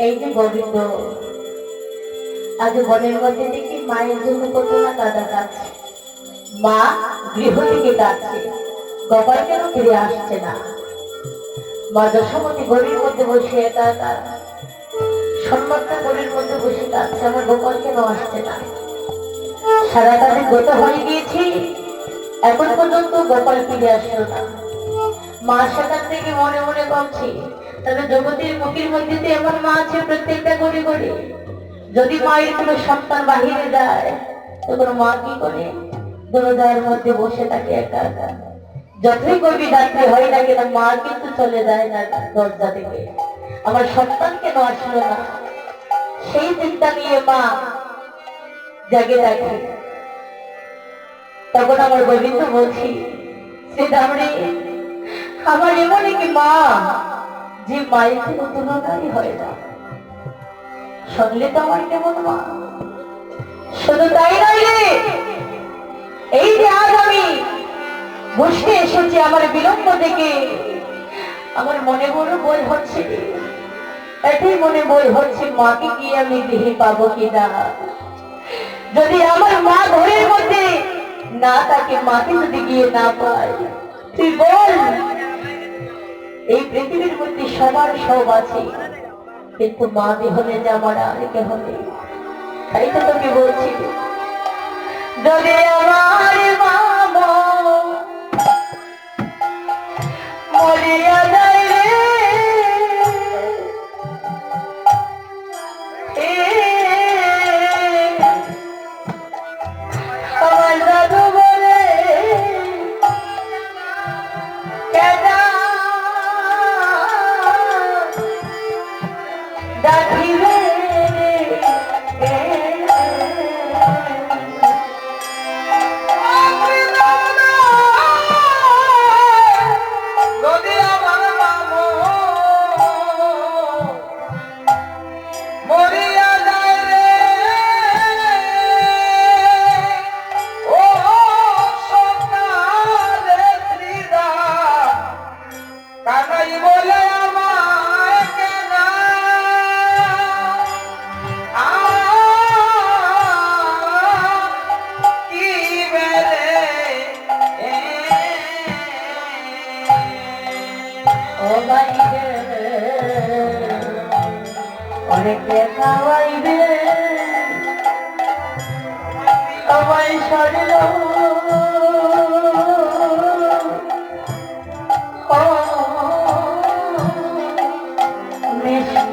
এই যে গোবিন্দ আজ বনের মধ্যে দেখি মায়ের জন্য কত না কাঁদা কাঁদছে। মা গৃহ থেকে কাঁদছে, গোপাল কেন ফিরে আসছে না। মা দশমতী গলির মধ্যে বসে একা একা সন্মত্ত গলির মধ্যে বসে কাঁদছে, আমার গোপাল কেন আসছে না। সারা কাজে গত হয়ে গিয়েছি, এখন পর্যন্ত গোপাল ফিরে আসলো না। মা সেখান থেকে মনে মনে ভাবছি, তবে জগতের মুখের মধ্যে তো এমন মা আছে প্রত্যেকটা গড়ে গড়ে, যদি মায়ের কোনো সন্তান বাহিরে যায় তখন মা কি করে দরজার মধ্যে বসে থাকে একা একা। যতই গভীর রাত্রি হয় না কেন মা কিন্তু চলে যায় না দরজা থেকে, আমার সন্তান কেন আসলো না। সেই চিন্তা নিয়ে মা জাগে থাকে। তখন আমার গোবিন্দ বলছি, সে দামড়ে আমার এমন কি মা যে মায়ের কোনো তুলনাই হয় না। শুনলে তো আমার কেমন মা। শুধু তাই নয় রে, এই যে আজ আমি বসে এসেছি আমার বিলম্ব থেকে, আমার মনে বড় বই হচ্ছে, এটাই মনে বই হচ্ছে মাকে কি আমি গৃহে পাবো কিনা। যদি আমার মা ঘরের মধ্যে না থাকে, মাকে যদি গিয়ে না পাই, তুই বল এই পৃথিবীর মধ্যে সবার সব আছে, কিন্তু মা বিহনে যে আমার আর কেহ নেই। তাই তো তোকে বলছি, যদি আমার মা মরিয়া যায় রে, আমার দাদু বলে কেনা ডাকিবে অনেকে খাওয়াইবে সবাই সরল মিষ্ট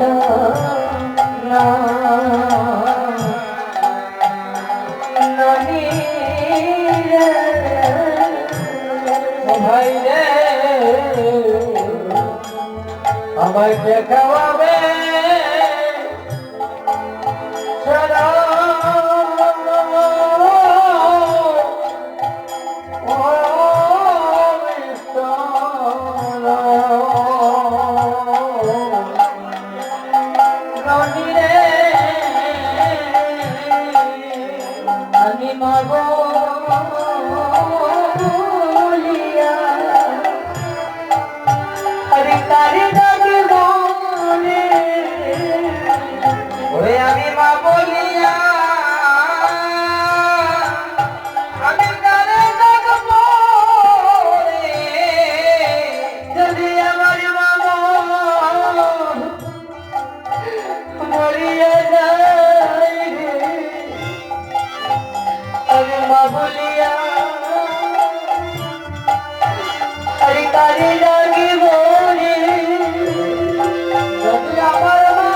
ভাই রে আমাকে খাওয়াবে আমি মাগো হরে কারে ডাকে মনে, ওরে আমি মা বলিয়া আমি কারে ডাকবো রে, যদি আমার মা মরিয়া যায় রে, আমি মা বলিয়া হরে কারে ডাকিব রে, যদি আমার মা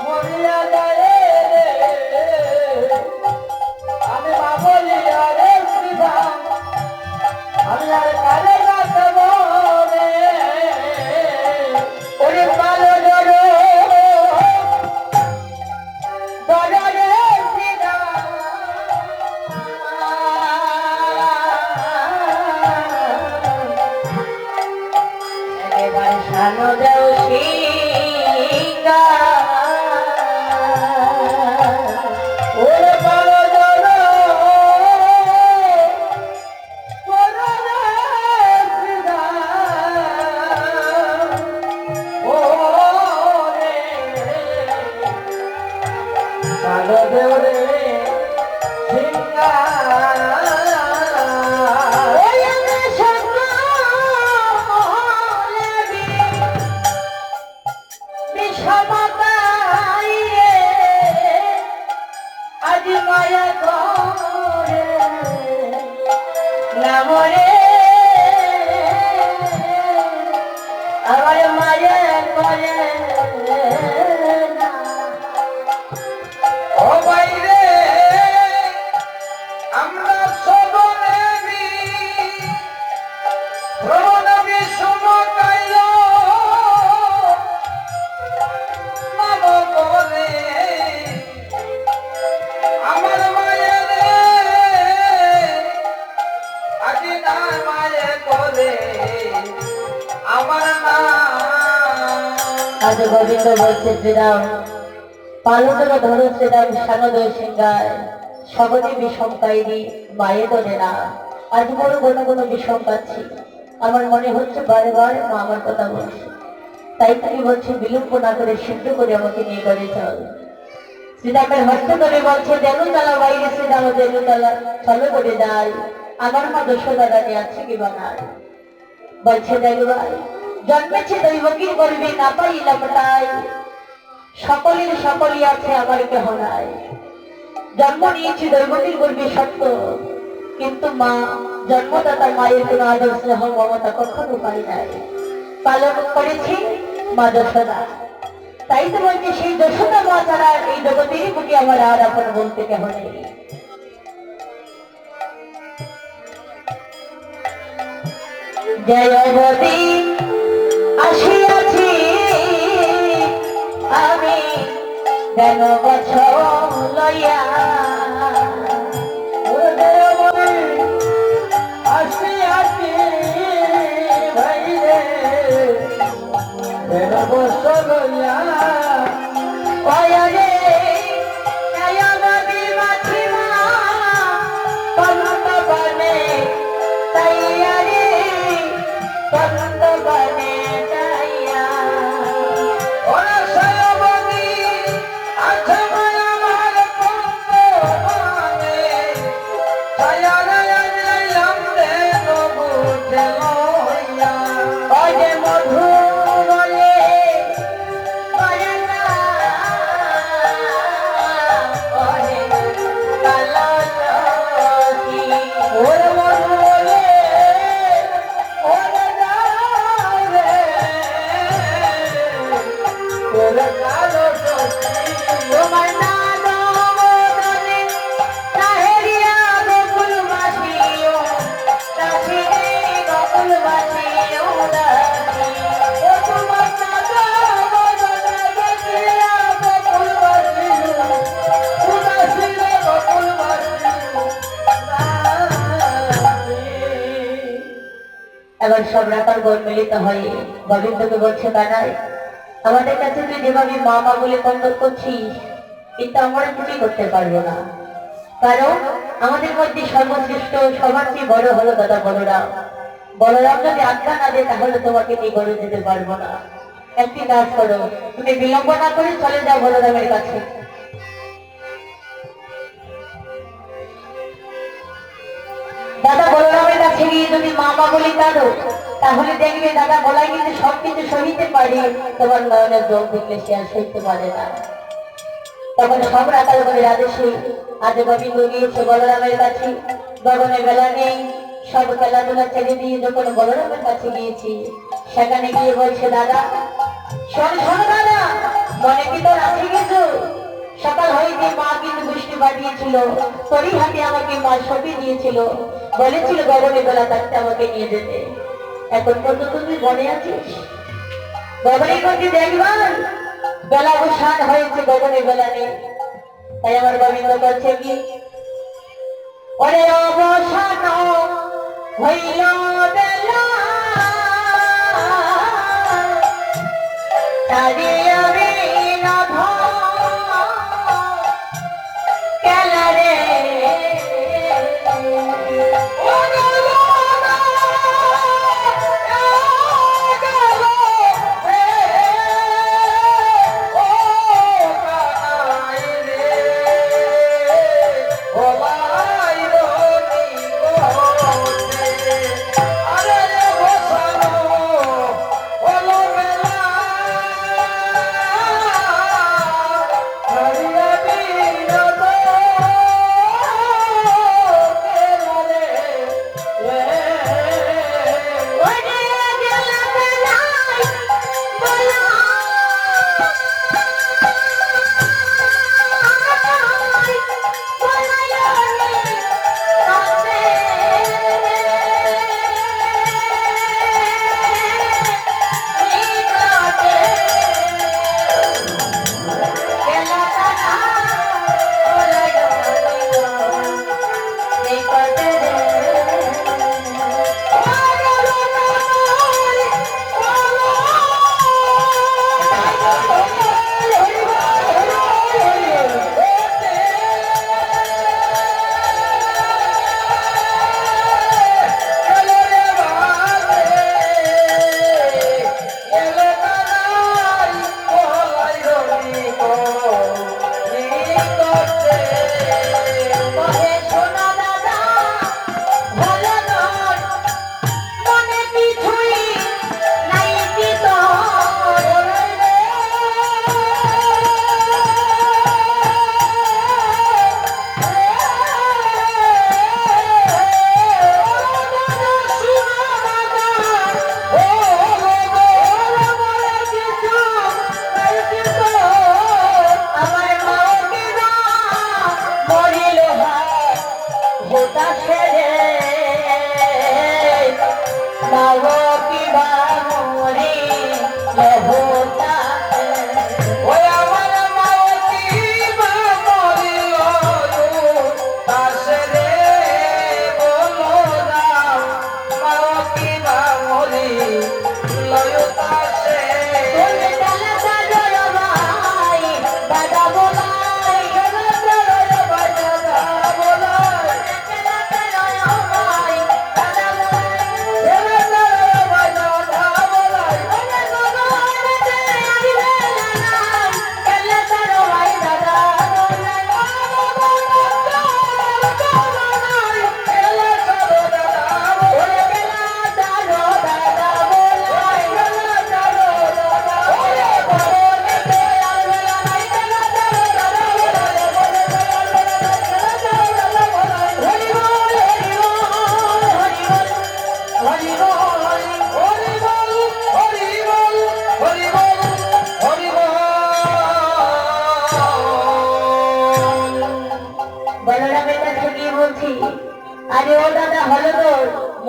মরিয়া যায় রে, আমি মা বলিয়া রে শ্রীরাম আমি আর কারে ডাকব রে, ওরে পালো জড়ো দরে শ্রীরাম এবার সানো দেও সিঙ্গা ওরে পালো জড়ো দরে শ্রীরাম পারে না। ও বাইরে আমরা সবনেবি প্রণবী সমকাইল নব বলে আমার মায়ে রে আজি না মায়ে বলে আমার না। আজ গোবিন্দ বলছে শ্রীরাম পালনের ধরো শ্রীরাম সানদয় সিংহায় সবনে বিষম কাইরি মায়ে তোলে না। আজ বড় কোনো বিষম পাচ্ছি, আমার মনে হচ্ছে বারে বারে মা আমার কথা বলছে। তাই তুমি বলছে বিলম্ব না করে সিদ্ধ করে আমাকে নিয়ে করে চল। শ্রীরামের হস্ত করে বলছে দেনুতলা বাইরে শ্রীরাম দেনুতলা চলো করে যাই, আমার মা যশোদা রানী আছে কি বানায়। বলছে দেখবাই জন্মেছে দৈবকীর গর্বে না পাইলাম তাই, সকলের সকলই আছে আমার কেহ নাই। জন্ম নিয়েছি দৈবকীর গর্বে সত্য, কিন্তু মা জন্মদাতা মায়ের কোন আদর স্নেহ মমতা কখনো পাই নাই। পালন করেছি মা যশোদা, তাই তো বলছে সেই যশোদা মা ছাড়া এই জগতেরই বুকে আমার আর আপন বলতে কেহ নেই। জয়বতী আসিয়াছি আমি কেন বছর লইয়া। আসিয়াছি ভাইরে বছর লইয়া রে জয়বতী মাছিমা পন্ত বনে তাইয়া রে পন্ত বনে তাইয়া। ওরা সয়বতী আছে মায়া মার পন্ত মানে ছায়া রায়া যাইলাম রে নবু লইয়া। ওরে মধু বলে করে না, ওরে কালসী। ওরে মধু বলে ওরে যাও রে ওরে কালো সখী। তোমার নাদনে তাহেরিয়া গোকুল বাসিও দাসী রে গোকুল বাসিও দাসী। ও তোমার নাদনে দেখিয়া বকুল বাসিলু উদাসী রে বকুল বাসিলু দাসী। এবার সব রাখার গোল মিলিত হয়ে গোবিন্দকে বলছে কানাই আমাদের কাছে তুই যেভাবে মা মা বলে কন্দন করছিস, কিন্তু আমরা কিছুই করতে পারবো না। কারণ আমাদের মধ্যে সর্বশ্রেষ্ঠ সবার চেয়ে বড় হলো দাদা বলরাম। বলরাম যদি আজ্ঞা না দেয় তাহলে তোমাকে নিয়ে গড়ে যেতে পারবো না। একটি কাজ করো, তুমি বিলম্ব না করে চলে যাও বলরামের কাছে। দাদা বলরামের কাছে গিয়ে যদি মা মা বলি কাঁদো, তাহলে দেখবে দাদা বলাই কিন্তু সবকিছু সহিতে পারে, তোমার নয়নের জল দেখলে সে আর সইতে পারে না। তখন সব রাখাল করে আদেশে আজ গোবিন্দ গিয়েছে বলরামের কাছে। গগনে বেলা নেই, সব খেলাধুলা ছেড়ে দিয়ে যখন বলরামের কাছে গিয়েছি, সেখানে গিয়ে বলছে দাদা শোন শোন দাদা, মনে কি তোর আছে কিছু? সকাল হইতে মা কিন্তু বৃষ্টি পাঠিয়েছিল, তোরই হাতে আমাকে মা সপি দিয়েছিল, বলেছিল গগনে বেলা থাকতে আমাকে নিয়ে যেতে। এখন পর্যন্ত তুই মনে আছিস? গগনের মধ্যে দেখবার বেলা অবসান হয়েছে, গগনের বেলা নেই। তাই আমার গোবিন্দ করছে কি ওরে অবসান হইল বেলা তারিয়া বিনোদ কেলা রে।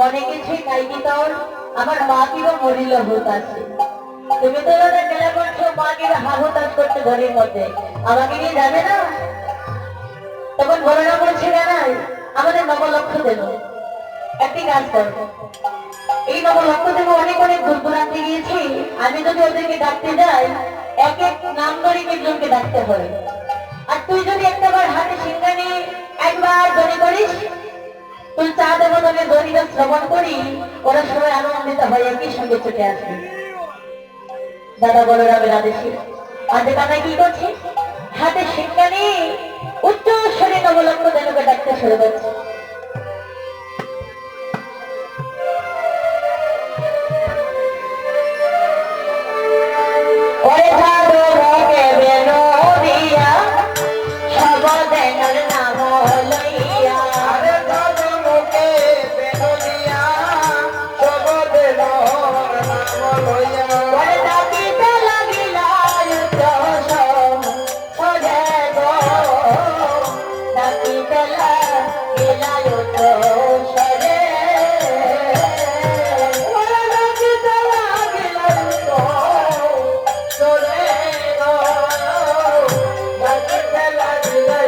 অনেক কিছুই নাই কি তোর আমার মা কিবা মরিল হত আছে তুমি তো ওদের মেলা করছো মা কিবা হাহুতাস করতে ঘরের মধ্যে আমাকে নিয়ে যাবে না তখন বড়রা বলছে না আমাদের নবলক্ষ দেব একটি কাজ করবো এই নবলক্ষ দেব অনেক অনেক দূর দূরান্তে গিয়েছি আমি যদি ওদেরকে ডাকতে যাই এক এক নাম ধরে একজনকে ডাকতে হবে আর তুই যদি একটাবার হাতে সিংহানি একবার ধরে করিস তুই চা দেবো তোকে দড়িটা শ্রবণ করি ওরা সবাই আনন্দিত হয় একই সঙ্গে ছুটে আসবে দাদা বলরামের আদেশে আজকে কানা কি করছে হাতে সিংহানি উচ্চ স্বরে নবলক্ষ দেবকে ডাকতে শুরু করছে ওরে সাধু ভোগে বেনো দিয়া সবদেনের নাম লইয়া আরে সাধু মুখে বেনো দিয়া সবদেন নাম লইয়া ওরে ডাকিতে লাগিলা উচ্চ স্বরে গো ডাকিতে লাগিলা উচ্চ স্বরে ওরে ডাকিতে লাগিলা উচ্চ স্বরে গো ডাকিতে লাগিলা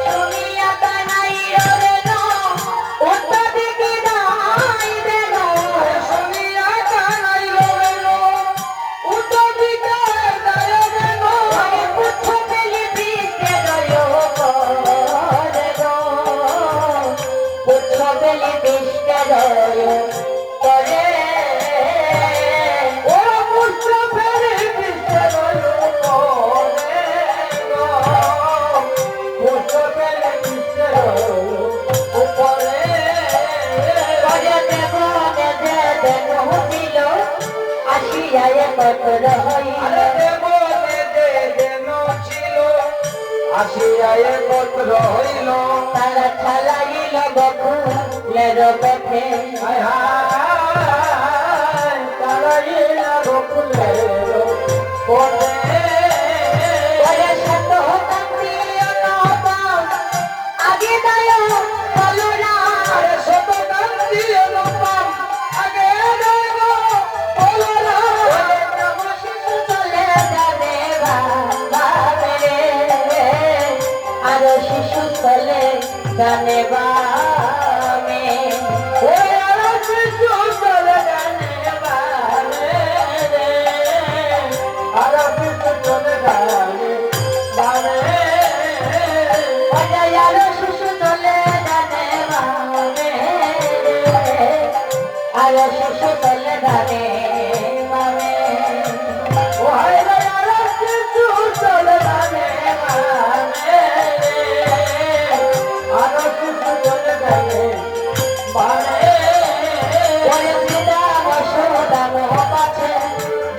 শুনিয়া কানাই রে নো উত্তর দিকে দাই দেন শুনিয়া কানাই রইলো উত্তর দিকে যায় বেন পুচ্ছ পেলি বৃষ্টি দয় করে গো পুচ্ছ পেলি বৃষ্টি দয় করে ও পুষ্প ফেরে বিষ্ণু করে গো পুষ্প ফেরে বিষ্ণু উপরে করে দেব দেবে দেন ছিল আসিয়া কত হইল আরে দেব দে দেন ছিল আসিয়া একত্র হইল তারা ছালাইল বকুলের পথে হায় হায় তারাইলা বকুলের পথে ওরে শত কান্তি অনবাম আগে দায় বলরা আরে শত কান্তি অনুপম আগে দেব বলরা শিশু চলে যাবে বাবা রে আর শিশু চলে জানে বামে ওই আর শিশু চলে জানে বারে রে আর শিশু চলে জানে বারে ওরে আর শিশু চলে জানে বামে আর শিশু চলে জানে বামে ওই আর শিশু চলে জানে বারে আর শিশু চলে জানে বারে ওরে পিতা বসদাম পাছে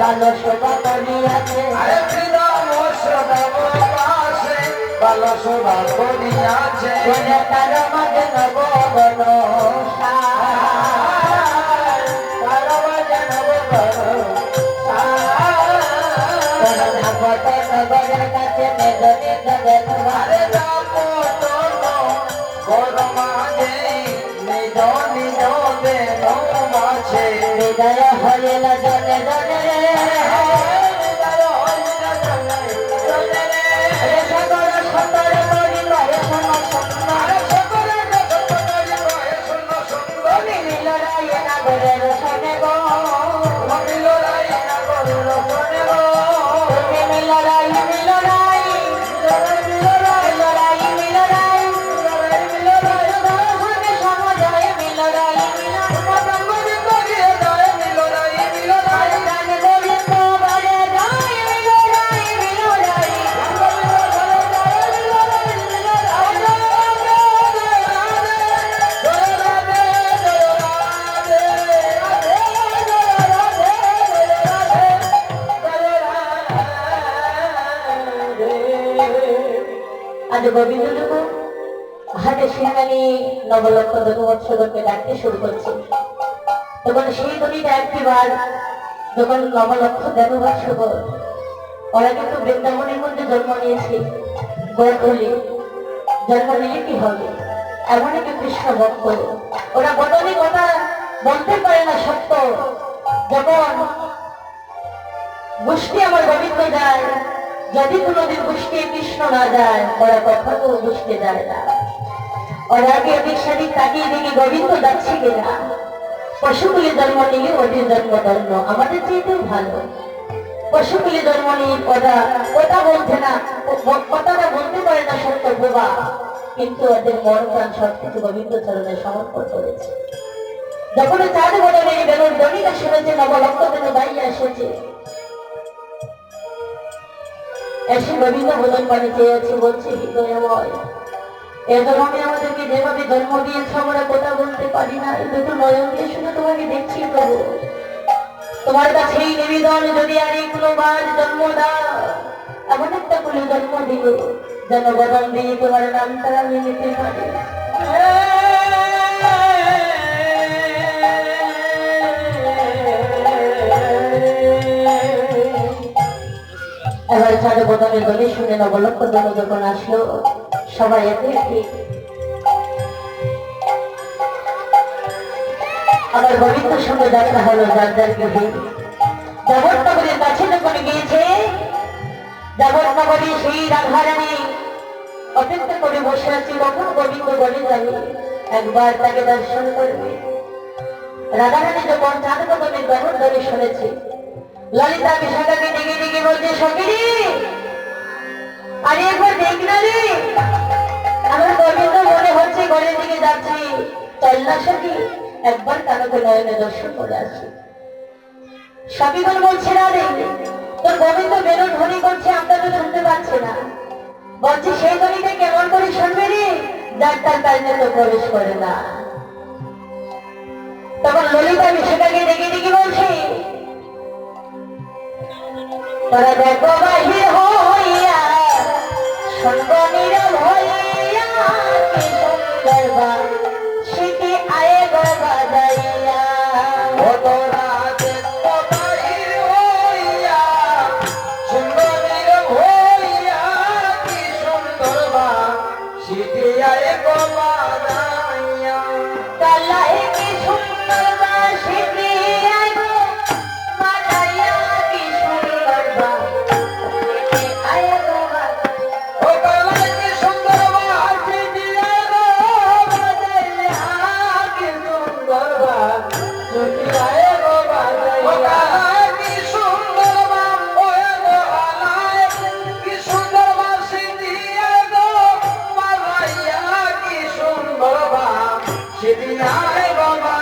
ভালো শোভা করিয়াছে আরে পিতা মশদাম পাশে ভালো শোভা করিয়াছে ওরে তার মাঝে নবগণ নগরের কাছে মেঘনে জগৎ হৃদয় হইল জনে জনে সাগর সতর করিল সুন্দর মিলিল রায় নাগরের শোনে গো মিল রাই সমুদয় মিল রাই আজ গোবিন্দটুকু হাতে সিংহানি নবলক্ষ দক্ষবৎসরকে ডাকতে শুরু করছে তখন সেই ধ্বনিটা একটিবার যখন নবলক্ষ দেববৎসর ওরা কিন্তু বৃন্দাবনের মধ্যে জন্ম নিয়েছে গোকুলে জন্ম নিলে কি হবে? এমন একটি কৃষ্ণ ভক্ত, ওরা বদলি কথা বলতে পারে না সত্য। যখন গোষ্ঠী আমার গোবিন্দ যায়, যদি কোনোদিন গোষ্ঠী কৃষ্ণ না যায়, ওরা কখনো গোষ্ঠী যায় না। ওরা আগে এদিক সেদিক তাকিয়ে দেখি গোবিন্দ যাচ্ছে কিনা। পশুগুলি জন্ম নিলে ওদের জন্ম ধন্য, আমাদের চেয়েতেও ভালো। পশুগুলি জন্ম নিয়ে ওরা কথা বলছে না, কথাটা বলতে পারে না সত্য বোবা, কিন্তু ওদের মন প্রাণ সবকিছু গোবিন্দ চরণে সমর্পণ করেছে। যখন চাঁদ বদলে বেলুর দড়িটা শুনেছে, নবলক্ষ যেন দাঁড়িয়ে এসেছে, এসে গোবিন্দ ভোজন পানি চেয়েছে, বলছে হৃদয়ময়, এ ধরনে আমাদেরকে যেভাবে জন্ম দিয়েছে আমরা কথা বলতে পারি না, এই দুটো নয়ন দিয়ে শুনে তোমাকে দেখছি প্রভু, তোমার কাছেই নিবেদন, যদি আর কোনোবার জন্ম দাও, এমন একটা করে জন্ম দিল যেন বদন দিয়ে তোমার নামটা আমি নিতে পারি। এবার চাঁদ বদনের গলি শুনে নবলক্ষ জন যখন আসলো, সবাই একে একে আবার গোবিন্দের সঙ্গে দেখা হলো যার যার গৃহে। জগৎনগরের কাছে যখন গিয়েছে, জগৎনগরে সেই রাধারানী অপেক্ষা করে বসে আছে, কখন গোবিন্দ বলে যাবে, একবার তাকে দর্শন করবে। রাধারানী যখন চাঁদ বদনের গহন ধরে শুনেছে, ললিতা বিশাখাকে ডেকে ডেকে বলছে, সখী আরে একবার দেখ না রে, আমার গোবিন্দ মনে হচ্ছে ঘরের দিকে যাচ্ছি, চল না সখী একবার কানকে নয়নে দর্শন করে আসি। সখীগণ বলছে, না রে, তোর গোবিন্দ বেরোন ধ্বনি করছে, আমরা তো শুনতে পাচ্ছি না। বলছে, সেই ধ্বনিটা কেমন করে শুনবে রে, যার তার কাজে তো প্রবেশ করে না। তখন ললিতা বিশাখাকে ডেকে ডেকে বলছে, তোরা দেখো বাহির হইয়া সঙ্গ নীরব হইয়া, কি সুন্দর বা সেটি আয়ে গো বাজাইয়া। ও তোরা দেখো বাহির হইয়া, সুন্দর নীরব হইয়া, কি সুন্দর বা সিটি আয়ে গো বাজাইয়া। কালাই কি সুন্দর বা সেটি আয়ে গো বাজাইয়া, কি সুন্দর বা সেটি আয়ে গো বাজাইয়া। ও কালাই কি সুন্দর বা সিটি আয়ে গো বাজাইয়া, কি সুন্দর বা সিটি আয়ে গো বাজাইয়া। ও কালাই কি সুন্দর বা, ওয়ে গো আলাই কি সুন্দর বা সিটি আয়ে গো বাজাইয়া, কি সুন্দর বা সিটি আয়ে গো বাজাইয়া।